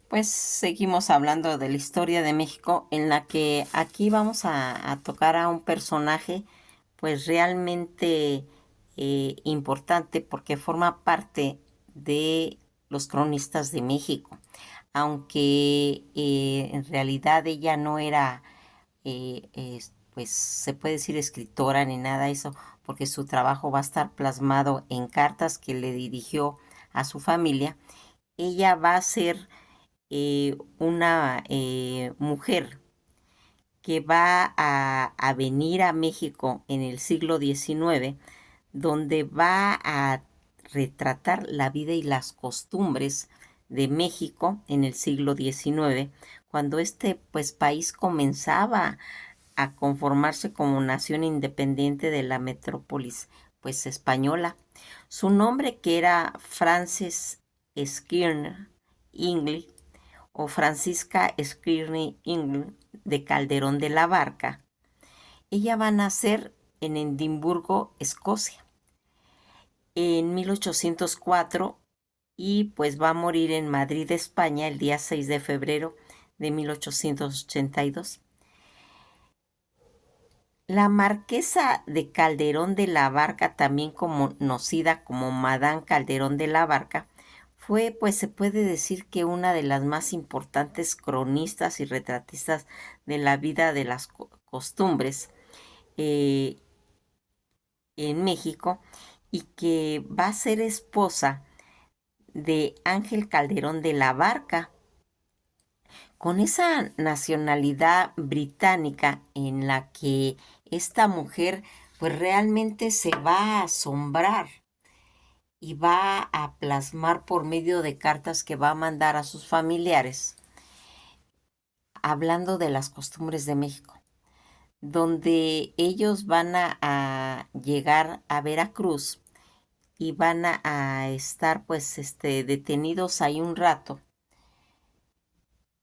Pues seguimos hablando de la historia de México, en la que aquí vamos a tocar a un personaje pues realmente importante porque forma parte de los cronistas de México, aunque en realidad ella no era, pues se puede decir escritora ni nada de eso, porque su trabajo va a estar plasmado en cartas que le dirigió a su familia. Ella va a ser una mujer que va a venir a México en el siglo XIX, donde va a retratar la vida y las costumbres de México en el siglo XIX, cuando este pues país comenzaba a conformarse como nación independiente de la metrópolis pues española. Su nombre, que era Frances Skirner Ingle o Francisca Skirny Ingle de Calderón de la Barca, ella va a nacer en Edimburgo, Escocia, en 1804 y pues va a morir en Madrid, España, el día 6 de febrero de 1882. La marquesa de Calderón de la Barca, también conocida como Madame Calderón de la Barca, fue, pues se puede decir que una de las más importantes cronistas y retratistas de la vida de las costumbres eh, en México, y que va a ser esposa de Ángel Calderón de la Barca, con esa nacionalidad británica en la que esta mujer pues realmente se va a asombrar y va a plasmar por medio de cartas que va a mandar a sus familiares, hablando de las costumbres de México, donde ellos van a llegar a Veracruz y van a estar pues detenidos ahí un rato.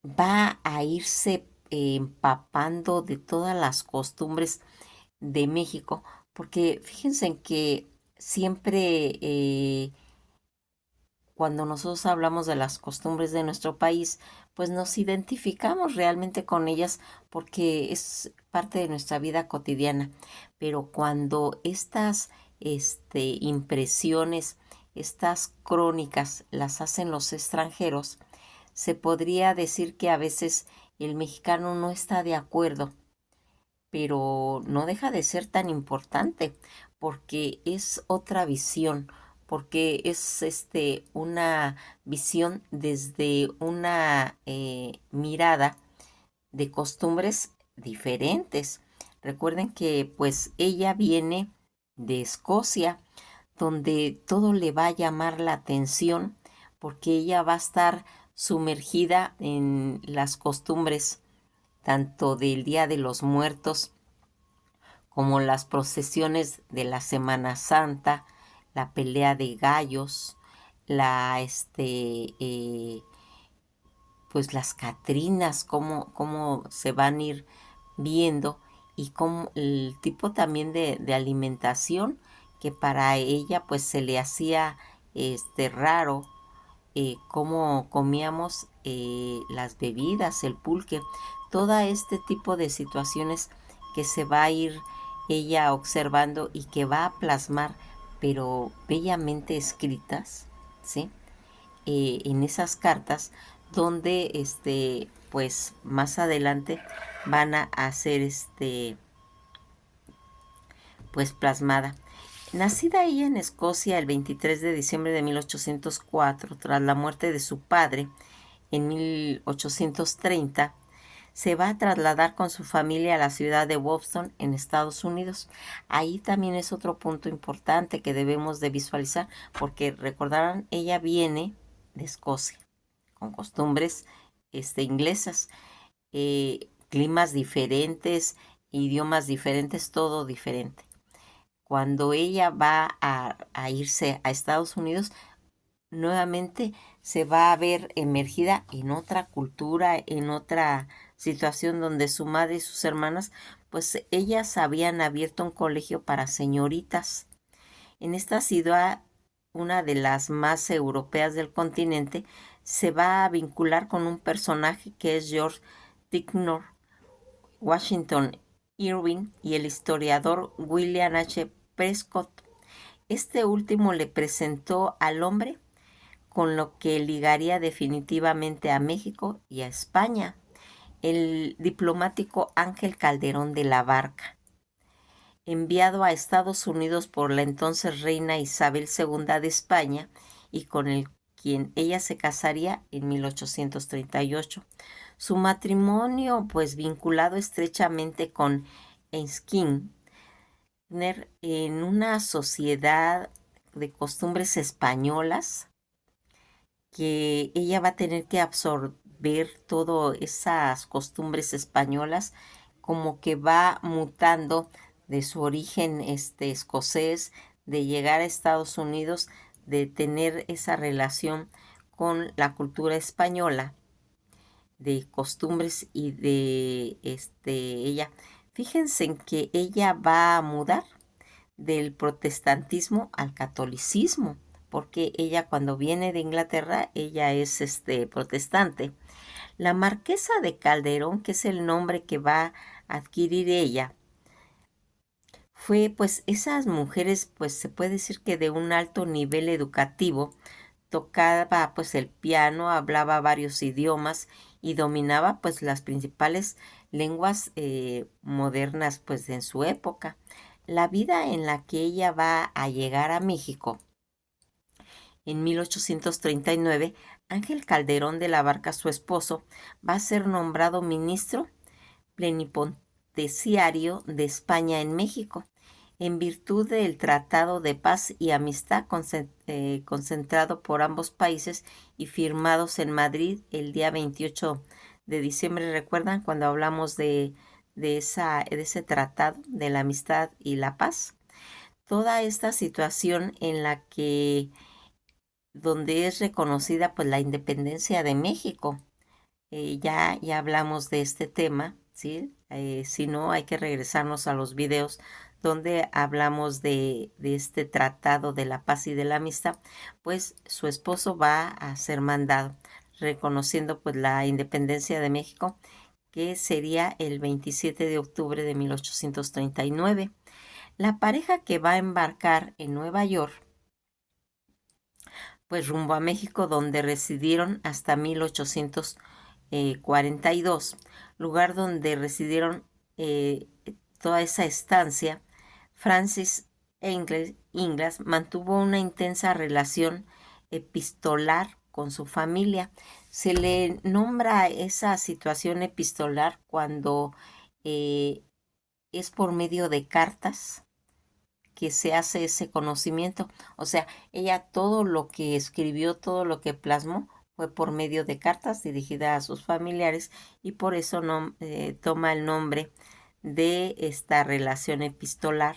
Va a irse empapando de todas las costumbres de México, porque fíjense en que siempre cuando nosotros hablamos de las costumbres de nuestro país, pues nos identificamos realmente con ellas porque es parte de nuestra vida cotidiana. Pero cuando estas impresiones, estas crónicas las hacen los extranjeros, se podría decir que a veces el mexicano no está de acuerdo, pero no deja de ser tan importante porque es otra visión, porque es una visión desde una mirada de costumbres diferentes. Recuerden que pues ella viene de Escocia, donde todo le va a llamar la atención porque ella va a estar sumergida en las costumbres tanto del Día de los Muertos como las procesiones de la Semana Santa, la pelea de gallos, la pues las Catrinas, cómo se van a ir viendo, y cómo el tipo también de alimentación que para ella pues se le hacía raro, cómo comíamos las bebidas, el pulque, todo este tipo de situaciones que se va a ir ella observando y que va a plasmar, pero bellamente escritas, ¿sí? En esas cartas donde, pues más adelante van a hacer, pues plasmada. Nacida ella en Escocia el 23 de diciembre de 1804, tras la muerte de su padre en 1830, se va a trasladar con su familia a la ciudad de Boston, en Estados Unidos. Ahí también es otro punto importante que debemos de visualizar, porque recordarán, ella viene de Escocia, con costumbres inglesas, climas diferentes, idiomas diferentes, todo diferente. Cuando ella va a irse a Estados Unidos, nuevamente se va a ver emergida en otra cultura, en otra situación donde su madre y sus hermanas, pues ellas habían abierto un colegio para señoritas. En esta ciudad, una de las más europeas del continente, se va a vincular con un personaje que es George Ticknor Washington Irving y el historiador William H. Prescott. Este último le presentó al hombre con lo que ligaría definitivamente a México y a España, el diplomático Ángel Calderón de la Barca, enviado a Estados Unidos por la entonces reina Isabel II de España y con el quien ella se casaría en 1838. Su matrimonio, pues vinculado estrechamente con Erskine en una sociedad de costumbres españolas, que ella va a tener que absorber todas esas costumbres españolas, como que va mutando de su origen escocés, de llegar a Estados Unidos, de tener esa relación con la cultura española, de costumbres y de ella. Fíjense en que ella va a mudar del protestantismo al catolicismo, porque ella cuando viene de Inglaterra, ella es protestante. La marquesa de Calderón, que es el nombre que va a adquirir ella, fue pues esas mujeres, pues se puede decir que de un alto nivel educativo, tocaba pues el piano, hablaba varios idiomas y dominaba pues las principales lenguas modernas pues en su época. La vida en la que ella va a llegar a México en 1839, Ángel Calderón de la Barca, su esposo, va a ser nombrado ministro plenipotenciario de España en México, en virtud del Tratado de Paz y Amistad concentrado por ambos países y firmados en Madrid el día 28 de diciembre. ¿Recuerdan cuando hablamos de ese tratado de la amistad y la paz? Toda esta situación en la que donde es reconocida pues la independencia de México. Ya hablamos de este tema, ¿sí? Si no, hay que regresarnos a los videos donde hablamos de este tratado de la paz y de la amistad. Pues su esposo va a ser mandado, reconociendo pues la independencia de México, que sería el 27 de octubre de 1839. La pareja que va a embarcar en Nueva York pues rumbo a México, donde residieron hasta 1842, lugar donde residieron toda esa estancia. Francis Ingles mantuvo una intensa relación epistolar con su familia. Se le nombra esa situación epistolar cuando eh, es por medio de cartas que se hace ese conocimiento. O sea, ella todo lo que escribió, todo lo que plasmó fue por medio de cartas dirigidas a sus familiares y por eso no, toma el nombre de esta relación epistolar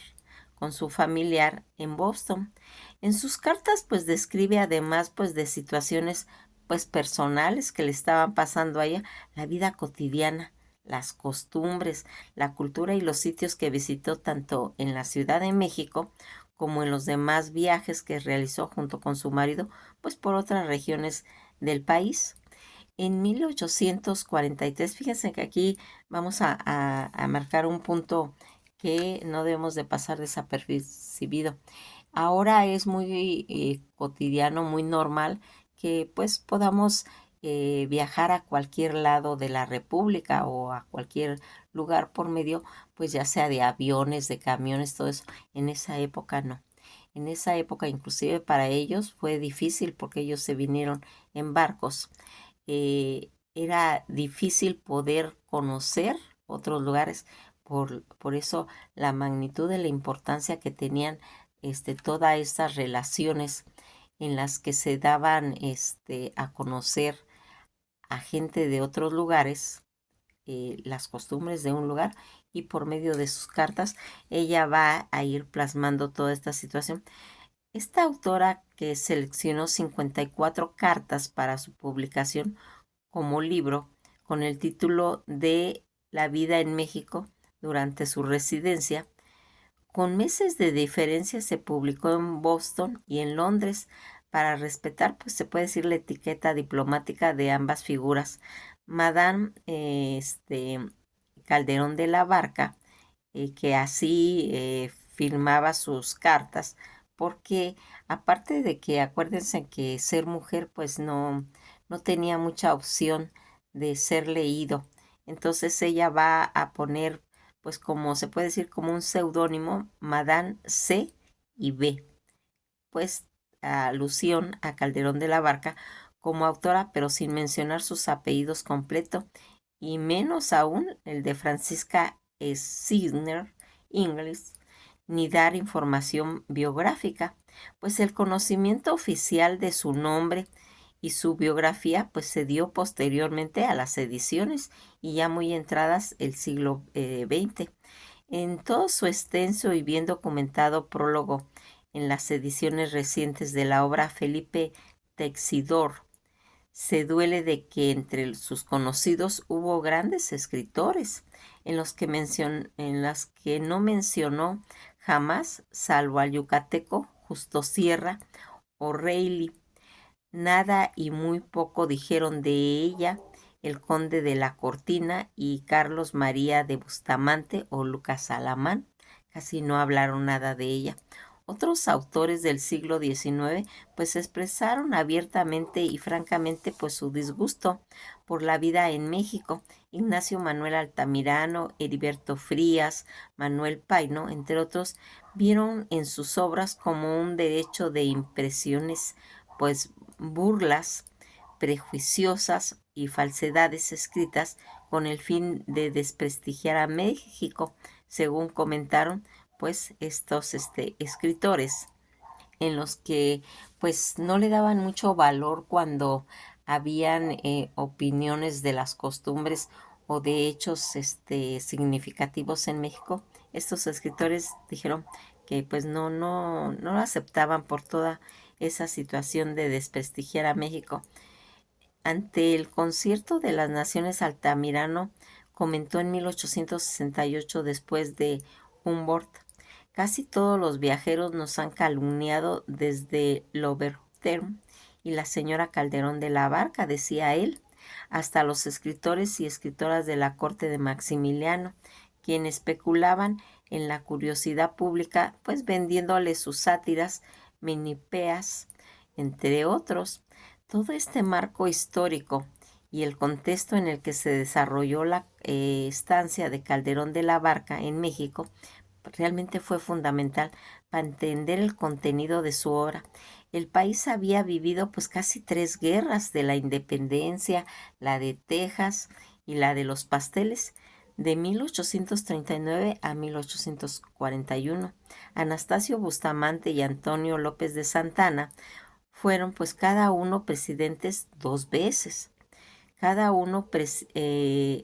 con su familiar en Boston. En sus cartas pues describe además pues de situaciones pues personales que le estaban pasando a ella, la vida cotidiana, las costumbres, la cultura y los sitios que visitó tanto en la Ciudad de México como en los demás viajes que realizó junto con su marido, pues por otras regiones del país. En 1843, fíjense que aquí vamos a marcar un punto que no debemos de pasar desapercibido. Ahora es muy cotidiano, muy normal que pues podamos viajar a cualquier lado de la República o a cualquier lugar por medio, pues ya sea de aviones, de camiones, todo eso. En esa época no. En esa época inclusive para ellos fue difícil porque ellos se vinieron en barcos. Era difícil poder conocer otros lugares, por eso la magnitud de la importancia que tenían todas estas relaciones en las que se daban a conocer a gente de otros lugares, las costumbres de un lugar, y por medio de sus cartas ella va a ir plasmando toda esta situación. Esta autora, que seleccionó 54 cartas para su publicación como libro con el título de La vida en México durante su residencia, con meses de diferencia se publicó en Boston y en Londres, para respetar, pues se puede decir la etiqueta diplomática de ambas figuras. Madame Calderón de la Barca, que así firmaba sus cartas, porque aparte de que acuérdense que ser mujer pues no tenía mucha opción de ser leído, entonces ella va a poner pues como se puede decir como un seudónimo, Madame C y B, pues alusión a Calderón de la Barca como autora, pero sin mencionar sus apellidos completos y menos aún el de Francisca Signer Inglis, ni dar información biográfica, pues el conocimiento oficial de su nombre y su biografía pues se dio posteriormente a las ediciones y ya muy entradas el siglo XX. En todo su extenso y bien documentado prólogo en las ediciones recientes de la obra Felipe Texidor, se duele de que entre sus conocidos hubo grandes escritores en las que no mencionó jamás, salvo al yucateco Justo Sierra o Reilly. Nada y muy poco dijeron de ella el conde de la Cortina y Carlos María de Bustamante o Lucas Alamán. Casi no hablaron nada de ella. Otros autores del siglo XIX pues expresaron abiertamente y francamente pues su disgusto por la vida en México. Ignacio Manuel Altamirano, Heriberto Frías, Manuel Paino, entre otros, vieron en sus obras como un derecho de impresiones pues burlas prejuiciosas y falsedades escritas con el fin de desprestigiar a México, según comentaron pues estos escritores, en los que pues no le daban mucho valor cuando habían opiniones de las costumbres o de hechos significativos en México. Estos escritores dijeron que pues no lo aceptaban por toda esa situación de desprestigiar a México. Ante el Concierto de las Naciones, Altamirano comentó en 1868 después de Humboldt: casi todos los viajeros nos han calumniado desde Loberterm y la señora Calderón de la Barca, decía él, hasta los escritores y escritoras de la corte de Maximiliano, quienes especulaban en la curiosidad pública, pues vendiéndole sus sátiras, minipeas, entre otros. Todo este marco histórico y el contexto en el que se desarrolló la estancia de Calderón de la Barca en México realmente fue fundamental para entender el contenido de su obra. El país había vivido pues casi 3 guerras, de la independencia, la de Texas y la de los pasteles, de 1839 a 1841. Anastasio Bustamante y Antonio López de Santana fueron pues cada uno presidentes 2 veces. Cada uno,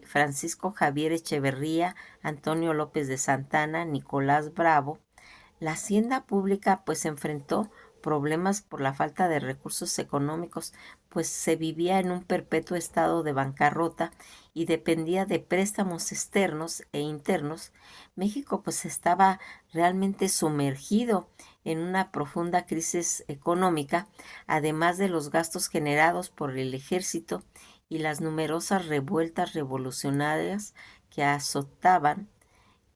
Francisco Javier Echeverría, Antonio López de Santana, Nicolás Bravo. La hacienda pública pues enfrentó problemas por la falta de recursos económicos, pues se vivía en un perpetuo estado de bancarrota y dependía de préstamos externos e internos. México pues estaba realmente sumergido en una profunda crisis económica, además de los gastos generados por el ejército y las numerosas revueltas revolucionarias que azotaban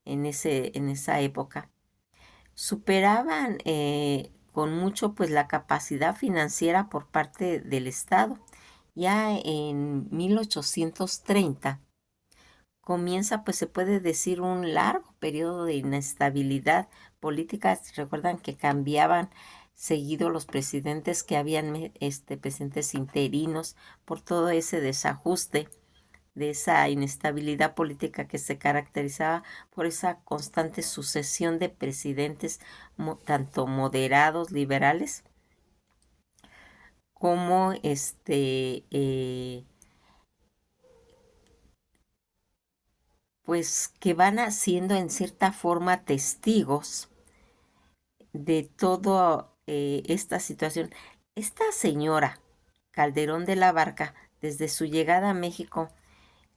en esa época. Superaban con mucho pues la capacidad financiera por parte del Estado. Ya en 1830 comienza, pues se puede decir, un largo periodo de inestabilidad política. Recuerdan que cambiaban seguido los presidentes, que habían presidentes interinos por todo ese desajuste de esa inestabilidad política que se caracterizaba por esa constante sucesión de presidentes, tanto moderados, liberales, como pues que van siendo en cierta forma testigos de toda esta situación. Esta señora Calderón de la Barca, desde su llegada a México,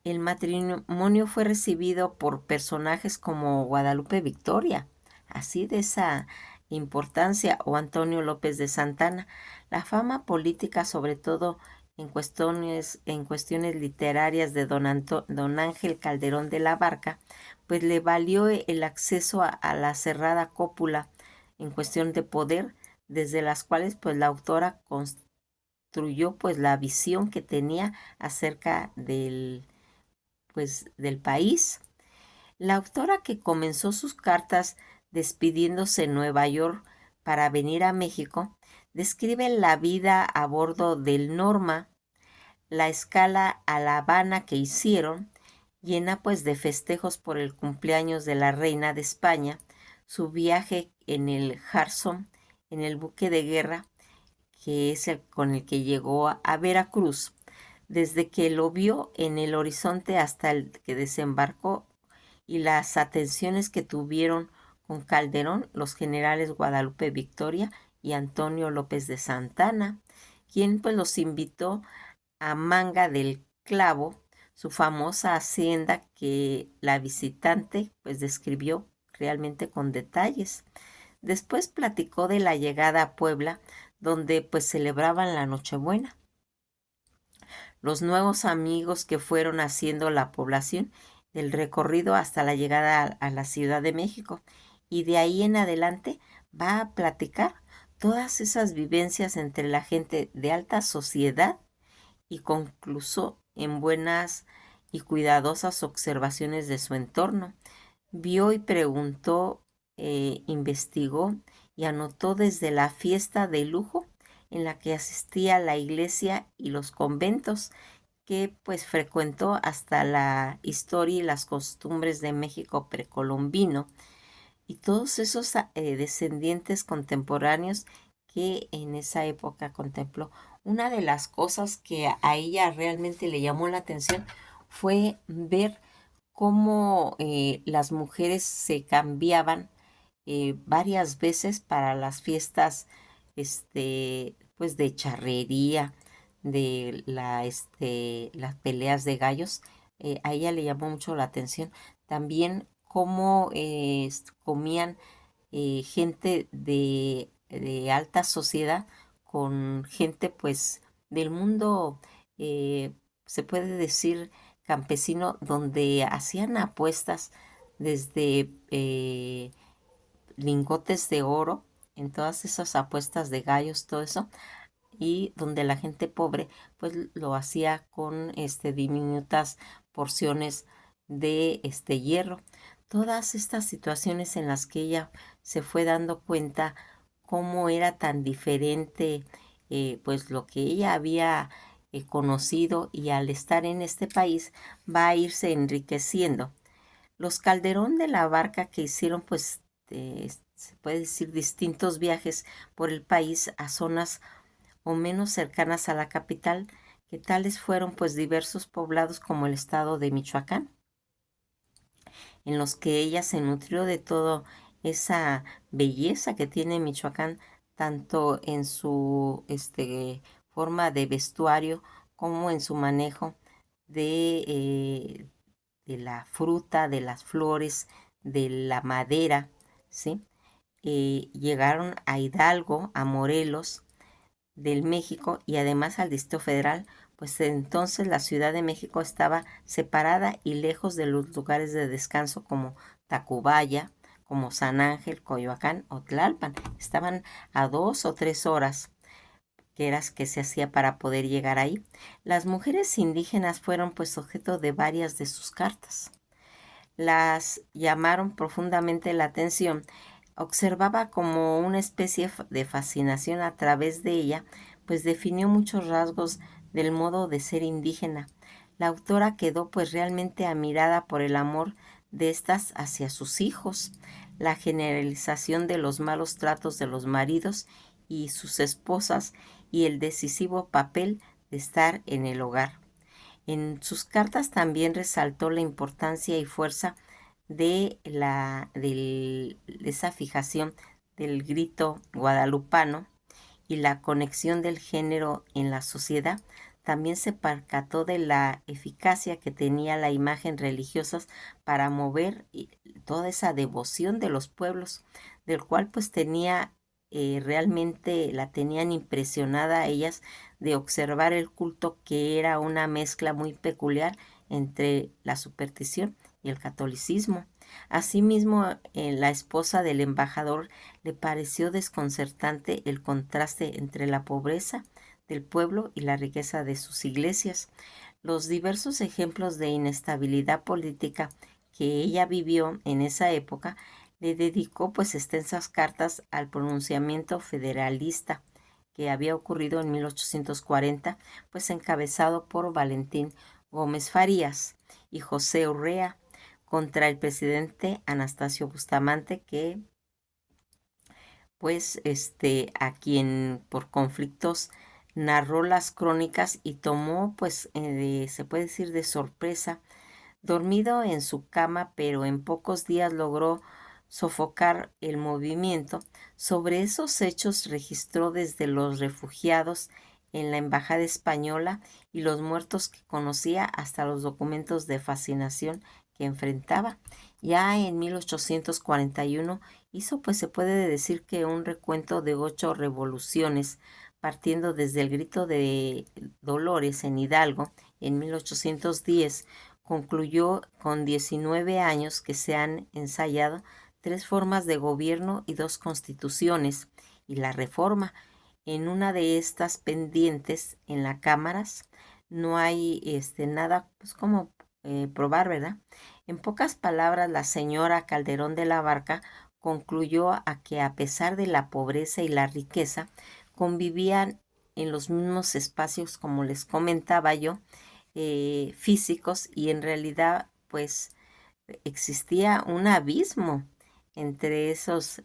el matrimonio fue recibido por personajes como Guadalupe Victoria, así de esa importancia, o Antonio López de Santana. La fama política, sobre todo en cuestiones literarias de don Ángel Calderón de la Barca, pues le valió el acceso a la cerrada cúpula en cuestión de poder, desde las cuales pues la autora construyó pues la visión que tenía acerca del país. La autora, que comenzó sus cartas despidiéndose en Nueva York para venir a México, describe la vida a bordo del Norma, la escala a La Habana que hicieron, llena pues de festejos por el cumpleaños de la reina de España, su viaje en el Hudson, en el buque de guerra, que es el con el que llegó a Veracruz, desde que lo vio en el horizonte hasta el que desembarcó, y las atenciones que tuvieron con Calderón los generales Guadalupe Victoria y Antonio López de Santana, quien pues los invitó a Manga del Clavo, su famosa hacienda que la visitante pues describió realmente con detalles. Después platicó de la llegada a Puebla, donde pues celebraban la Nochebuena, los nuevos amigos que fueron haciendo la población, del recorrido hasta la llegada a la Ciudad de México. Y de ahí en adelante va a platicar todas esas vivencias entre la gente de alta sociedad, y concluso en buenas y cuidadosas observaciones de su entorno. Vio y preguntó, investigó y anotó desde la fiesta de lujo en la que asistía la iglesia y los conventos que pues frecuentó, hasta la historia y las costumbres de México precolombino, y todos esos descendientes contemporáneos que en esa época contempló. Una de las cosas que a ella realmente le llamó la atención fue ver cómo las mujeres se cambiaban varias veces para las fiestas, pues de charrería, de las peleas de gallos. A ella le llamó mucho la atención también cómo comían gente de alta sociedad con gente pues del mundo, eh, se puede decir campesino, donde hacían apuestas desde lingotes de oro, en todas esas apuestas de gallos, todo eso, y donde la gente pobre pues lo hacía con diminutas porciones de hierro. Todas estas situaciones en las que ella se fue dando cuenta cómo era tan diferente, pues lo que ella había conocido, y al estar en este país va a irse enriqueciendo. Los Calderón de la Barca, que hicieron pues se puede decir distintos viajes por el país a zonas o menos cercanas a la capital, que tales fueron pues diversos poblados como el estado de Michoacán, en los que ella se nutrió de toda esa belleza que tiene Michoacán, tanto en su forma de vestuario como en su manejo de la fruta, de las flores, de la madera, ¿sí? Llegaron a Hidalgo, a Morelos, del México, y además al Distrito Federal, pues entonces la Ciudad de México estaba separada y lejos de los lugares de descanso como Tacubaya, como San Ángel, Coyoacán o Tlalpan. Estaban a 2 o 3 horas, que eras que se hacía para poder llegar ahí. Las mujeres indígenas fueron pues objeto de varias de sus cartas. Las llamaron profundamente la atención. Observaba como una especie de fascinación a través de ella, pues definió muchos rasgos del modo de ser indígena. La autora quedó pues realmente admirada por el amor de estas hacia sus hijos, la generalización de los malos tratos de los maridos y sus esposas, y el decisivo papel de estar en el hogar. En sus cartas también resaltó la importancia y fuerza de esa fijación del grito guadalupano y la conexión del género en la sociedad. También se percató de la eficacia que tenía la imagen religiosa para mover toda esa devoción de los pueblos. del cual pues tenía, realmente la tenían impresionada a ellas de observar el culto, que era una mezcla muy peculiar entre la superstición y el catolicismo. Asimismo, la esposa del embajador le pareció desconcertante el contraste entre la pobreza del pueblo y la riqueza de sus iglesias. Los diversos ejemplos de inestabilidad política que ella vivió en esa época le dedicó pues extensas cartas al pronunciamiento federalista que había ocurrido en 1840, pues encabezado por Valentín Gómez Farías y José Urrea contra el presidente Anastasio Bustamante, que pues a quien por conflictos narró las crónicas y tomó pues se puede decir de sorpresa, dormido en su cama, pero en pocos días logró sofocar el movimiento. Sobre esos hechos registró desde los refugiados en la embajada española y los muertos que conocía hasta los documentos de fascinación que enfrentaba. Ya en 1841 hizo, pues se puede decir que un recuento de 8 revoluciones, partiendo desde el grito de Dolores en Hidalgo en 1810. Concluyó con 19 años que se han ensayado 3 formas de gobierno y 2 constituciones, y la reforma. En una de estas pendientes en las cámaras no hay nada pues como probar, ¿verdad? En pocas palabras, la señora Calderón de la Barca concluyó a que, a pesar de la pobreza y la riqueza, convivían en los mismos espacios, como les comentaba yo, físicos, y en realidad pues existía un abismo entre esos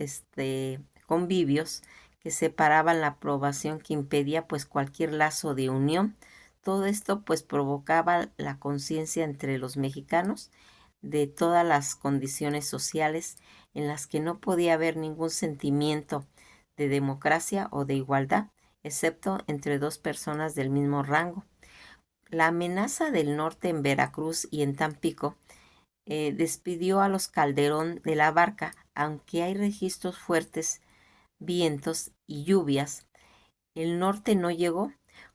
convivios que separaban la aprobación, que impedía pues cualquier lazo de unión. Todo esto pues provocaba la conciencia entre los mexicanos de todas las condiciones sociales, en las que no podía haber ningún sentimiento de democracia o de igualdad, excepto entre 2 personas del mismo rango. La amenaza del norte en Veracruz y en Tampico despidió a los Calderón de la Barca, aunque hay registros fuertes vientos y lluvias. El norte no llegó.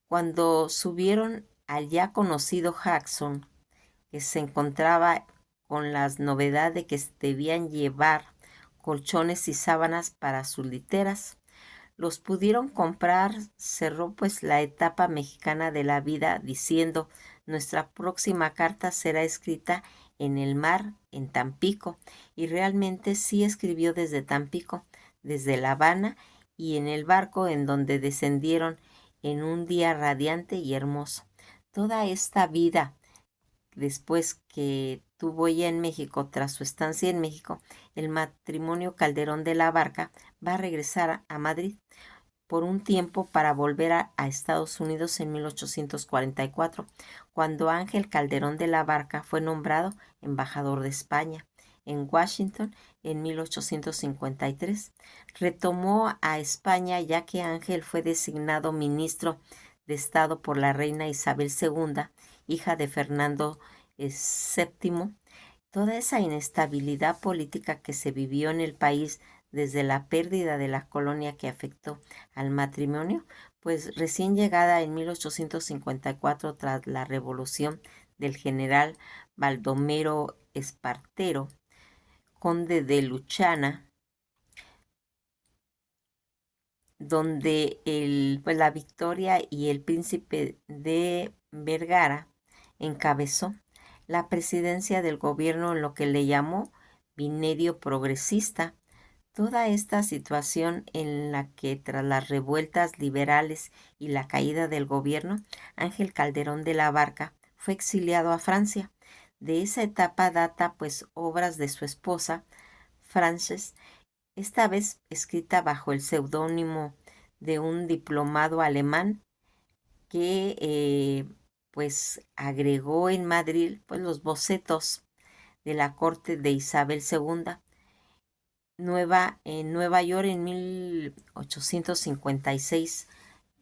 Cuando subieron al ya conocido Jackson, que se encontraba con las novedades de que debían llevar colchones y sábanas para sus literas, los pudieron comprar. Cerró pues la etapa mexicana de la vida diciendo: nuestra próxima carta será escrita en el mar, en Tampico. Y realmente sí escribió desde Tampico, desde La Habana, y en el barco en donde descendieron en un día radiante y hermoso. Toda esta vida después que tuvo ella en México, tras su estancia en México, el matrimonio Calderón de la Barca va a regresar a Madrid por un tiempo para volver a Estados Unidos en 1844, cuando Ángel Calderón de la Barca fue nombrado embajador de España en Washington en 1853. Retomó a España ya que Ángel fue designado ministro de Estado por la reina Isabel II, hija de Fernando VII. Toda esa inestabilidad política que se vivió en el país desde la pérdida de la colonia, que afectó al matrimonio, pues recién llegada en 1854 tras la revolución del general Baldomero Espartero, conde de Luchana, donde pues la Victoria y el príncipe de Vergara encabezó la presidencia del gobierno en lo que le llamó bienio progresista. Toda esta situación en la que, tras las revueltas liberales y la caída del gobierno, Ángel Calderón de la Barca fue exiliado a Francia. De esa etapa data pues obras de su esposa, Frances, esta vez escrita bajo el seudónimo de un diplomado alemán que pues agregó en Madrid pues los bocetos de la corte de Isabel II. En Nueva York en 1856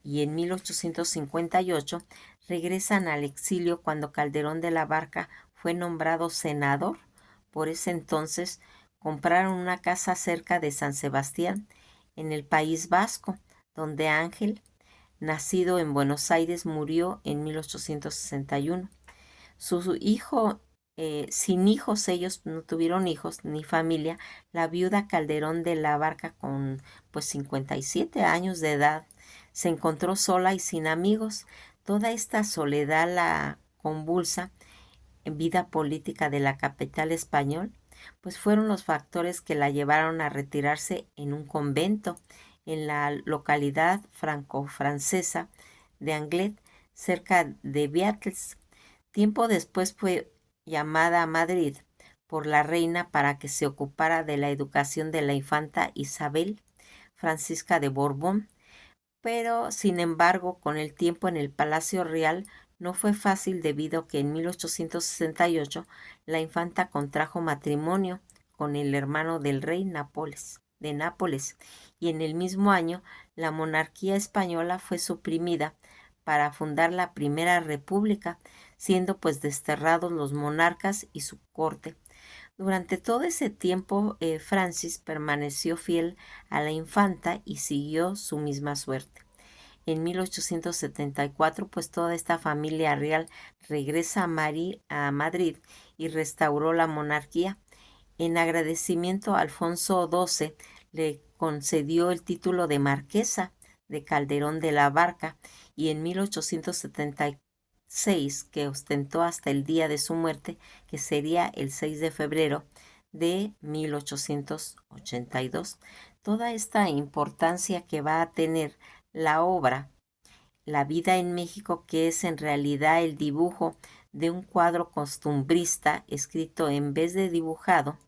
y en 1858 regresan al exilio cuando Calderón de la Barca fue nombrado senador por ese entonces compraron una casa cerca de San Sebastián, en el País Vasco, donde Ángel, nacido en Buenos Aires, murió en 1861. Su hijo, sin hijos, ellos no tuvieron hijos ni familia. La viuda Calderón de la Barca, con pues 57 años de edad, se encontró sola y sin amigos. Toda esta soledad la convulsa en vida política de la capital español, pues fueron los factores que la llevaron a retirarse en un convento en la localidad franco-francesa de Anglet, cerca de Beatles. Tiempo después fue llamada a Madrid por la reina para que se ocupara de la educación de la infanta Isabel Francisca de Borbón, pero sin embargo, con el tiempo en el Palacio Real no fue fácil debido a que en 1868 la infanta contrajo matrimonio con el hermano del rey de Nápoles, y en el mismo año la monarquía española fue suprimida para fundar la Primera República, siendo pues desterrados los monarcas y su corte. Durante todo ese tiempo, Francis permaneció fiel a la infanta y siguió su misma suerte. En 1874, pues toda esta familia real regresa a Madrid y restauró la monarquía. En agradecimiento, Alfonso XII le concedió el título de marquesa de Calderón de la Barca, y en 1876, que ostentó hasta el día de su muerte, que sería el 6 de febrero de 1882. Toda esta importancia que va a tener la obra La vida en México, que es en realidad el dibujo de un cuadro costumbrista escrito en vez de dibujado.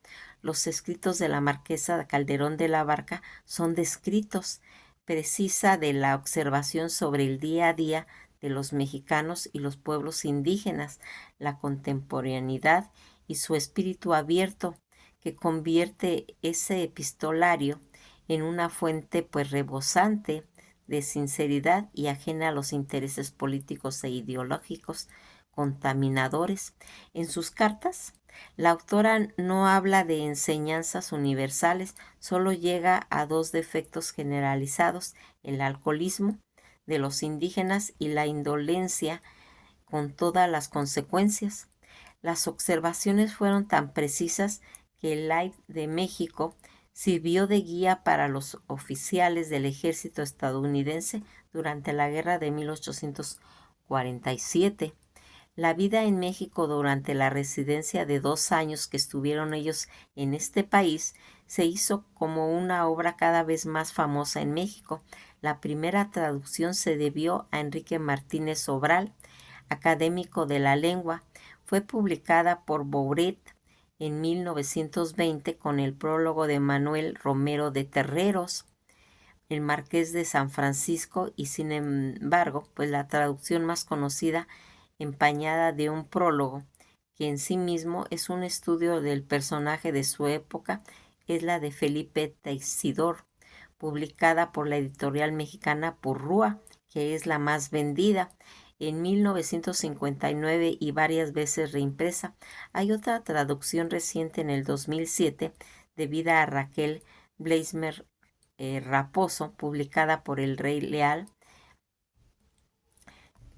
Los escritos de la marquesa de Calderón de la Barca son descritos, precisa de la observación sobre el día a día de los mexicanos y los pueblos indígenas, la contemporaneidad y su espíritu abierto, que convierte ese epistolario en una fuente pues rebosante de sinceridad y ajena a los intereses políticos e ideológicos contaminadores. En sus cartas, la autora no habla de enseñanzas universales, solo llega a dos defectos generalizados: el alcoholismo de los indígenas y la indolencia con todas las consecuencias. Las observaciones fueron tan precisas que el Live de México sirvió de guía para los oficiales del ejército estadounidense durante la guerra de 1847. La vida en México durante la residencia de 2 años que estuvieron ellos en este país se hizo como una obra cada vez más famosa en México. La primera traducción se debió a Enrique Martínez Sobral, académico de la lengua. Fue publicada por Bouret en 1920 con el prólogo de Manuel Romero de Terreros, el Marqués de San Francisco, y sin embargo, pues la traducción más conocida, empañada de un prólogo que en sí mismo es un estudio del personaje de su época, es la de Felipe Teixidor, publicada por la editorial mexicana Purrúa, que es la más vendida en 1959 y varias veces reimpresa. Hay otra traducción reciente en el 2007, debida a Raquel Bleismer Raposo, publicada por El Rey Leal.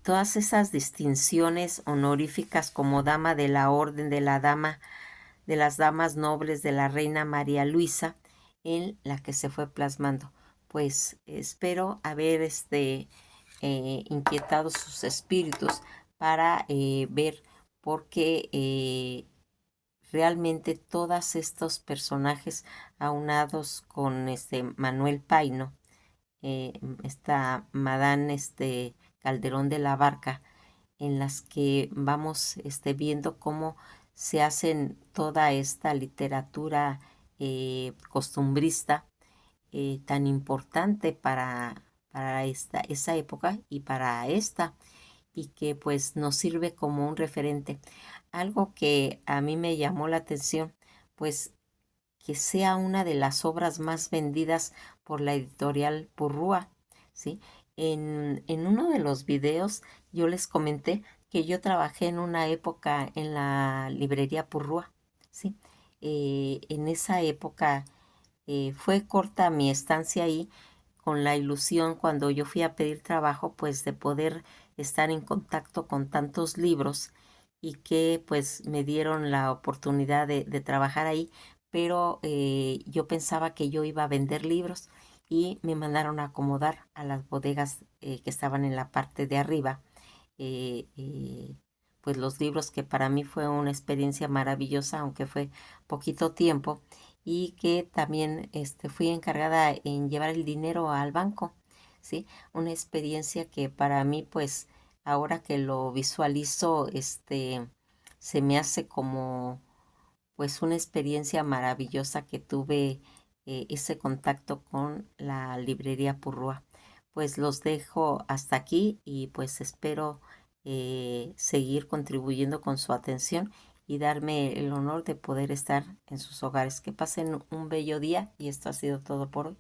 Todas esas distinciones honoríficas como dama de la Orden de las Damas Nobles de la Reina María Luisa, en la que se fue plasmando. Pues espero haber inquietado sus espíritus para ver por qué realmente todos estos personajes aunados con Manuel Paino, esta Madame Calderón de la Barca, en las que vamos viendo cómo se hacen toda esta literatura costumbrista, tan importante para esa época y para esta, y que pues nos sirve como un referente. Algo que a mí me llamó la atención, pues que sea una de las obras más vendidas por la editorial Purrúa, ¿sí? En uno de los videos yo les comenté que yo trabajé en una época en la librería Purrúa, ¿sí? En esa época fue corta mi estancia ahí, con la ilusión cuando yo fui a pedir trabajo, pues de poder estar en contacto con tantos libros y que pues me dieron la oportunidad de trabajar ahí, pero yo pensaba que yo iba a vender libros y me mandaron a acomodar a las bodegas que estaban en la parte de arriba. eh, eh, pues los libros, que para mí fue una experiencia maravillosa, aunque fue poquito tiempo, y que también fui encargada en llevar el dinero al banco, ¿sí? Una experiencia que para mí, pues, ahora que lo visualizo, se me hace como, pues, una experiencia maravillosa que tuve, ese contacto con la librería Purrúa. Pues los dejo hasta aquí y pues espero seguir contribuyendo con su atención y darme el honor de poder estar en sus hogares. Que pasen un bello día y esto ha sido todo por hoy.